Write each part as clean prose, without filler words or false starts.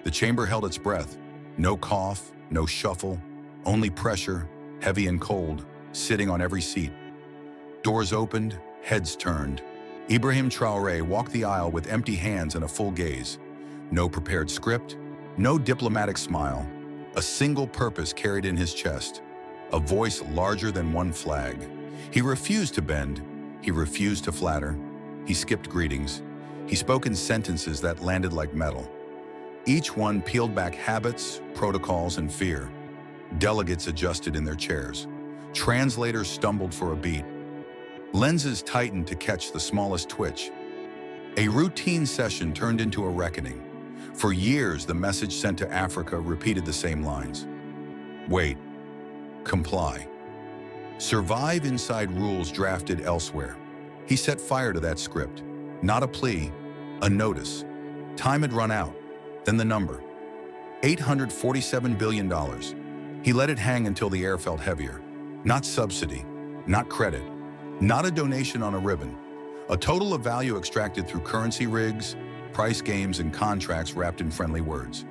The chamber held its breath. No cough, no shuffle, only pressure, heavy and cold, sitting on every seat. Doors opened, heads turned. Ibrahim Traoré walked the aisle with empty hands and a full gaze. No prepared script, no diplomatic smile. A single purpose carried in his chest, a voice larger than one flag. He refused to bend, he refused to flatter. He skipped greetings. He spoke in sentences that landed like metal. Each one peeled back habits, protocols, and fear. Delegates adjusted in their chairs. Translators stumbled for a beat. Lenses tightened to catch the smallest twitch. A routine session turned into a reckoning. For years, the message sent to Africa repeated the same lines. Wait. Comply. Survive inside rules drafted elsewhere. He set fire to that script. Not a plea, a notice. Time had run out. Then the number. $847 billion. He let it hang until the air felt heavier. Not subsidy, not credit, not a donation on a ribbon. A total of value extracted through currency rigs, price games, and contracts wrapped in friendly words.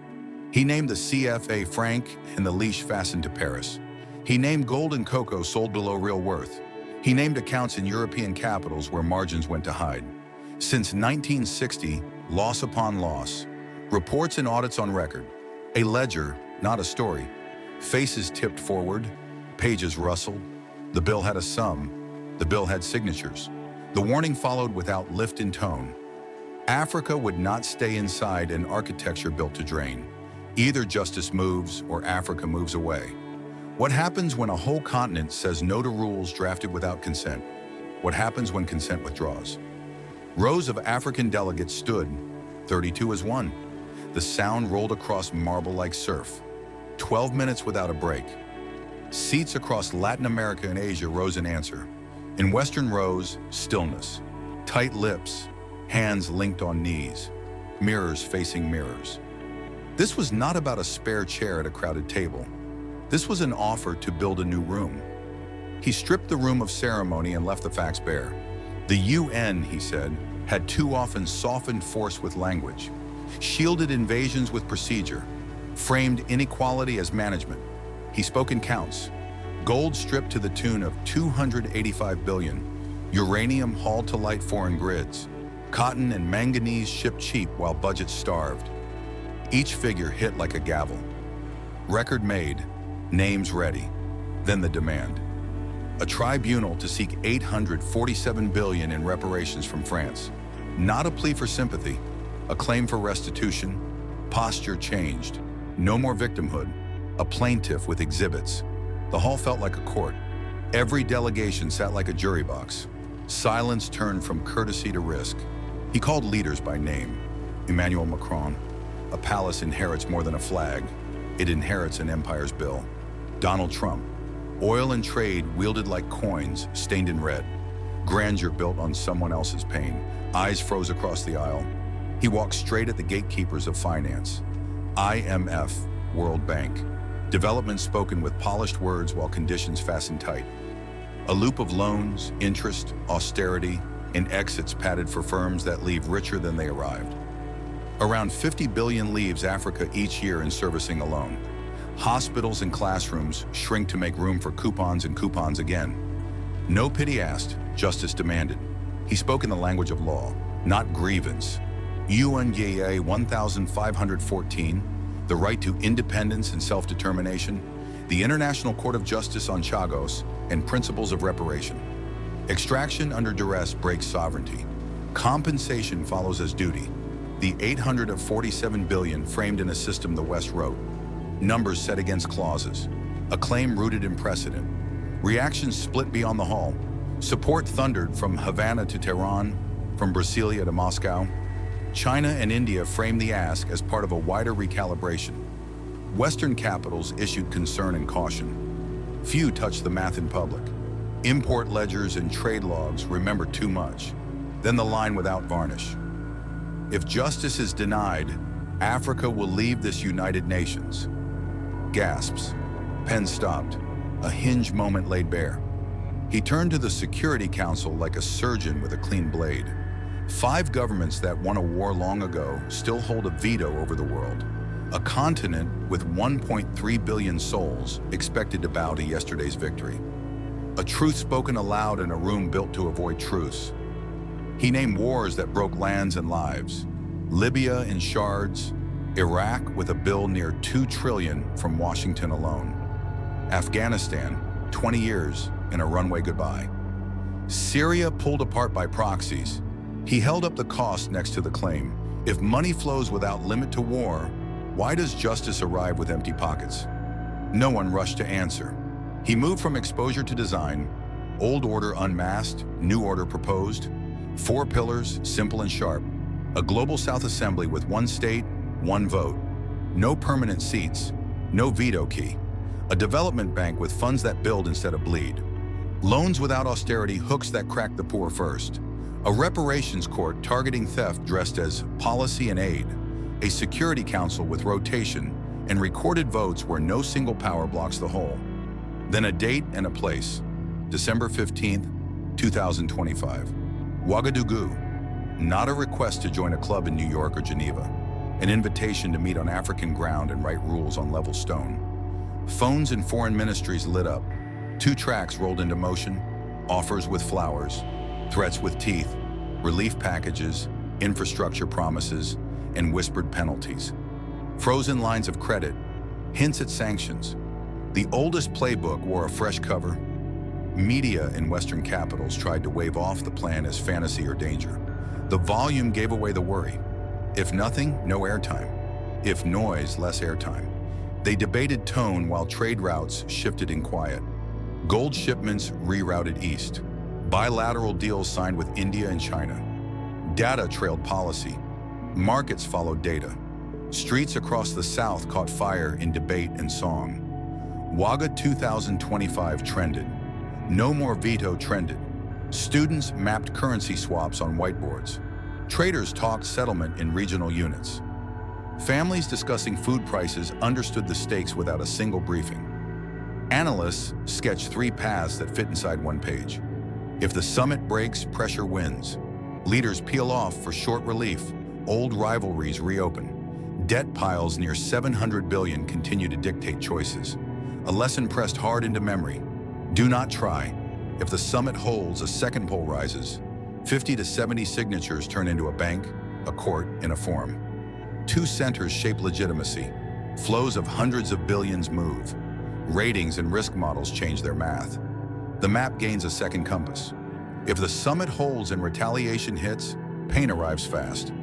He named the CFA franc and the leash fastened to Paris. He named gold and cocoa sold below real worth. He named accounts in European capitals where margins went to hide. Since 1960, loss upon loss. Reports and audits on record. A ledger, not a story. Faces tipped forward, pages rustled. The bill had a sum. The bill had signatures. The warning followed without lift in tone. Africa would not stay inside an architecture built to drain. Either justice moves or Africa moves away. What happens when a whole continent says no to rules drafted without consent? What happens when consent withdraws? Rows of African delegates stood, 32 as one. The sound rolled across marble like surf. 12 minutes without a break. Seats across Latin America and Asia rose in answer. In Western rows, stillness. Tight lips, hands linked on knees. Mirrors facing mirrors. This was not about a spare chair at a crowded table. This was an offer to build a new room. He stripped the room of ceremony and left the facts bare. The UN, he said, had too often softened force with language, shielded invasions with procedure, framed inequality as management. He spoke in counts. Gold stripped to the tune of $285 billion. Uranium hauled to light foreign grids. Cotton and manganese shipped cheap while budgets starved. Each figure hit like a gavel. Record made, names ready. Then the demand. A tribunal to seek $847 billion in reparations from France. Not a plea for sympathy, a claim for restitution. Posture changed. No more victimhood. A plaintiff with exhibits. The hall felt like a court. Every delegation sat like a jury box. Silence turned from courtesy to risk. He called leaders by name. Emmanuel Macron. A palace inherits more than a flag. It inherits an empire's bill. Donald Trump. Oil and trade wielded like coins, stained in red. Grandeur built on someone else's pain. Eyes froze across the aisle. He walked straight at the gatekeepers of finance. IMF, World Bank. Development spoken with polished words while conditions fastened tight. A loop of loans, interest, austerity, and exits padded for firms that leave richer than they arrived. Around 50 billion leaves Africa each year in servicing alone. Hospitals and classrooms shrink to make room for coupons and coupons again. No pity asked, justice demanded. He spoke in the language of law, not grievance. UNGA 1514, the right to independence and self-determination, the International Court of Justice on Chagos, and principles of reparation. Extraction under duress breaks sovereignty. Compensation follows as duty. The $847 billion framed in a system the West wrote. Numbers set against clauses. A claim rooted in precedent. Reactions split beyond the hall. Support thundered from Havana to Tehran, from Brasilia to Moscow. China and India framed the ask as part of a wider recalibration. Western capitals issued concern and caution. Few touched the math in public. Import ledgers and trade logs remember too much. Then the line without varnish. If justice is denied, Africa will leave this United Nations. Gasps. Pen stopped. A hinge moment laid bare. He turned to the Security Council like a surgeon with a clean blade. 5 governments that won a war long ago still hold a veto over the world. a continent with 1.3 billion souls expected to bow to yesterday's victory. A truth spoken aloud in a room built to avoid truce. He named wars that broke lands and lives. Libya in shards, Iraq with a bill near $2 trillion from Washington alone. Afghanistan, 20 years and a runway goodbye. Syria pulled apart by proxies. He held up the cost next to the claim. If money flows without limit to war, why does justice arrive with empty pockets? No one rushed to answer. He moved from exposure to design, old order unmasked, new order proposed, 4 pillars, simple and sharp, a global South Assembly with 1 state, 1 vote, no permanent seats, no veto key, a development bank with funds that build instead of bleed, loans without austerity, hooks that crack the poor first, a reparations court targeting theft dressed as policy and aid, a security council with rotation and recorded votes where no single power blocks the whole. Then a date and a place, December 15th, 2025. Ouagadougou, not a request to join a club in New York or Geneva, an invitation to meet on African ground and write rules on level stone. Phones in foreign ministries lit up, 2 tracks rolled into motion, offers with flowers, threats with teeth, relief packages, infrastructure promises, and whispered penalties. Frozen lines of credit, hints at sanctions. The oldest playbook wore a fresh cover. Media in Western capitals tried to wave off the plan as fantasy or danger. The volume gave away the worry. If nothing, no airtime. If noise, less airtime. They debated tone while trade routes shifted in quiet. Gold shipments rerouted east. Bilateral deals signed with India and China. Data trailed policy. Markets followed data. Streets across the South caught fire in debate and song. Ouaga 2025 trended. No more veto trended. Students mapped currency swaps on whiteboards. Traders talked settlement in regional units. Families discussing food prices understood the stakes without a single briefing. Analysts sketched 3 paths that fit inside 1 page. If the summit breaks, pressure wins. Leaders peel off for short relief. Old rivalries reopen. Debt piles near $700 billion continue to dictate choices. A lesson pressed hard into memory. Do not try. If the summit holds, a second poll rises. 50 to 70 signatures turn into a bank, a court, and a forum. 2 centers shape legitimacy. Flows of hundreds of billions move. Ratings and risk models change their math. The map gains a second compass. If the summit holds and retaliation hits, pain arrives fast.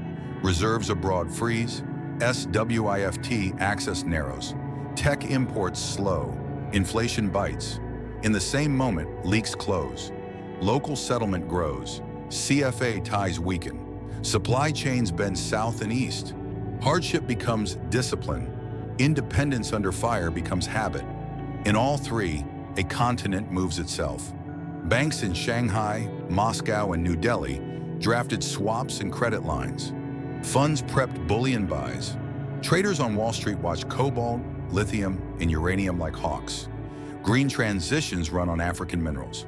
Reserves abroad freeze. SWIFT access narrows. Tech imports slow. Inflation bites. In the same moment, leaks close. Local settlement grows. CFA ties weaken. Supply chains bend south and east. Hardship becomes discipline. Independence under fire becomes habit. In all 3, a continent moves itself. Banks in Shanghai, Moscow, and New Delhi drafted swaps and credit lines. Funds prepped bullion buys. Traders on Wall Street watch cobalt, lithium, and uranium like hawks. Green transitions run on African minerals.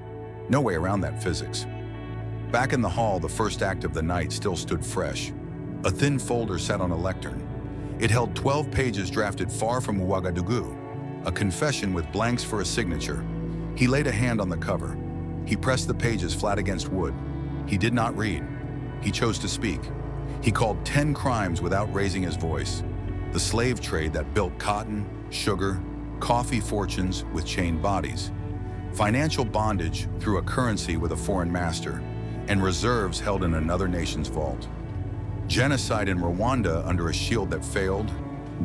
No way around that physics. Back in the hall, the first act of the night still stood fresh. A thin folder sat on a lectern. It held 12 pages drafted far from Ouagadougou, a confession with blanks for a signature. He laid a hand on the cover. He pressed the pages flat against wood. He did not read. He chose to speak. He called 10 crimes without raising his voice. The slave trade that built cotton, sugar, coffee fortunes with chained bodies. Financial bondage through a currency with a foreign master, and reserves held in another nation's vault. Genocide in Rwanda under a shield that failed.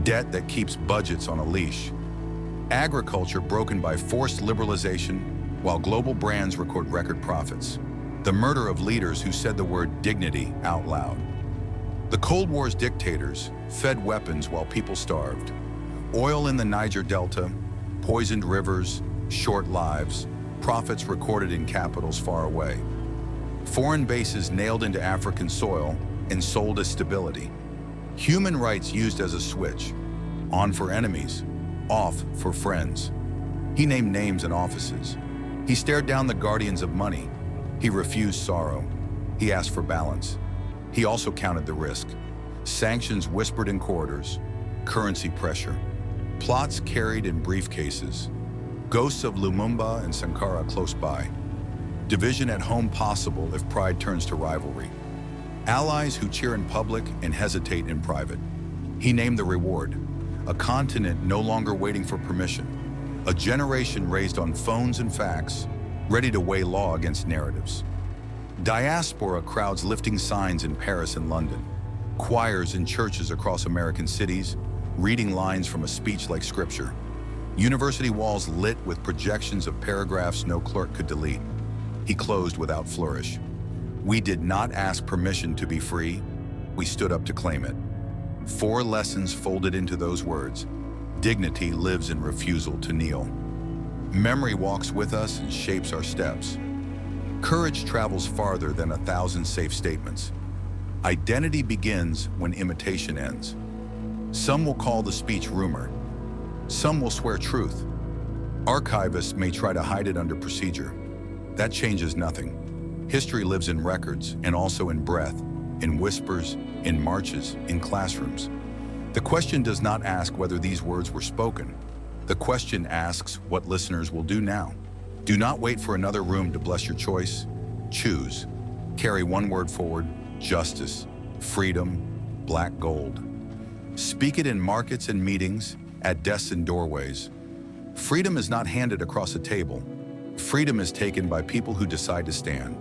Debt that keeps budgets on a leash. Agriculture broken by forced liberalization, while global brands record record profits. The murder of leaders who said the word dignity out loud. The Cold War's dictators fed weapons while people starved. Oil in the Niger Delta, poisoned rivers, short lives, profits recorded in capitals far away. Foreign bases nailed into African soil and sold as stability. Human rights used as a switch, on for enemies, off for friends. He named names and offices. He stared down the guardians of money. He refused sorrow. He asked for balance. He also counted the risk. Sanctions whispered in corridors. currency pressure, plots carried in briefcases, ghosts of Lumumba and Sankara close by, division at home possible if pride turns to rivalry, allies who cheer in public and hesitate in private. He named the reward, a continent no longer waiting for permission, a generation raised on phones and facts, ready to weigh law against narratives. Diaspora crowds lifting signs in Paris and London, choirs in churches across American cities, reading lines from a speech like scripture. University walls lit with projections of paragraphs no clerk could delete. He closed without flourish. We did not ask permission to be free. We stood up to claim it. 4 lessons folded into those words. Dignity lives in refusal to kneel. Memory walks with us and shapes our steps. Courage travels farther than 1,000 safe statements. Identity begins when imitation ends. Some will call the speech rumor. Some will swear truth. Archivists may try to hide it under procedure. That changes nothing. History lives in records and also in breath, in whispers, in marches, in classrooms. The question does not ask whether these words were spoken. The question asks what listeners will do now. Do not wait for another room to bless your choice. Choose. Carry one word forward: justice, freedom, black gold. Speak it in markets and meetings, at desks and doorways. Freedom is not handed across a table. Freedom is taken by people who decide to stand.